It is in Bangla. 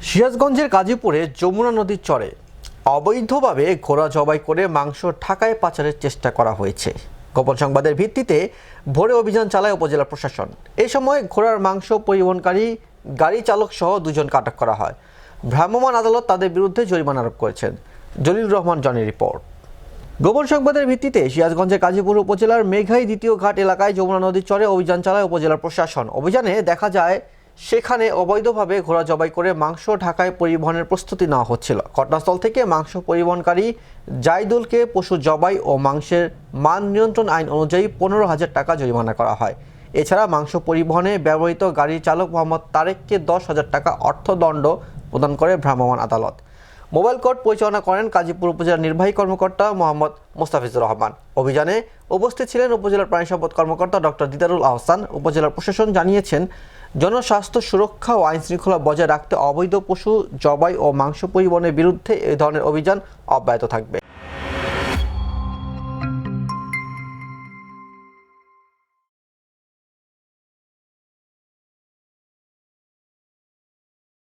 সিরাজগঞ্জের গাজীপুরে যমুনা নদীর চরে অবৈধভাবে ঘোড়া জবাই করে মাংস ঢাকায় পাচারের চেষ্টা করা হয়েছে। গোপন সংবাদের ভিত্তিতে ভোরে অভিযান চালায় উপজেলা প্রশাসন। এই সময় ঘোড়ার মাংস পরিবহনকারী গাড়ি চালক সহ দুজনকে আটক করা হয়। ভ্রাম্যমাণ আদালত তাদের বিরুদ্ধে জরিমানা আরোপ করেছেন। জলিল রহমান জনির রিপোর্ট। গোপন সংবাদের ভিত্তিতে সিরাজগঞ্জের গাজীপুর উপজেলার মেঘাই দ্বিতীয় ঘাট এলাকায় যমুনা নদীর চরে অভিযান চালায় উপজেলা প্রশাসন। অভিযানে দেখা যায় সেখানে অবৈধভাবে ঘোড়া জবাই করে মাংস ঢাকায় পরিবহনের প্রস্তুতি নেওয়া হচ্ছিল। ঘটনাস্থল থেকে মাংস পরিবহনকারী জাইদুলকে পশু জবাই ও মাংসের মান নিয়ন্ত্রণ আইন অনুযায়ী 15,000 টাকা জরিমানা করা হয়। এছাড়া মাংস পরিবহনে ব্যবহৃত গাড়ির চালক মোহাম্মদ তারেককে 10,000 টাকা অর্থদণ্ড প্রদান করে ভ্রাম্যমাণ আদালত। মোবাইল কোর্ট পরিচালনা করেন গাজীপুর উপজেলার নির্বাহী কর্মকর্তা মোহাম্মদ মোস্তাফিজুর রহমান। অভিযানে উপস্থিত ছিলেন উপজেলার প্রাণী সম্পদ কর্মকর্তা ডক্টর দিদারুল আহসান। উপজেলার প্রশাসন জানিয়েছেন, জনস্বাস্থ্য সুরক্ষা ও আইন শৃঙ্খলা বজায় রাখতে অবৈধ পশু জবাই ও মাংস পরিবহনের বিরুদ্ধে এই ধরনের অভিযান অব্যাহত থাকবে।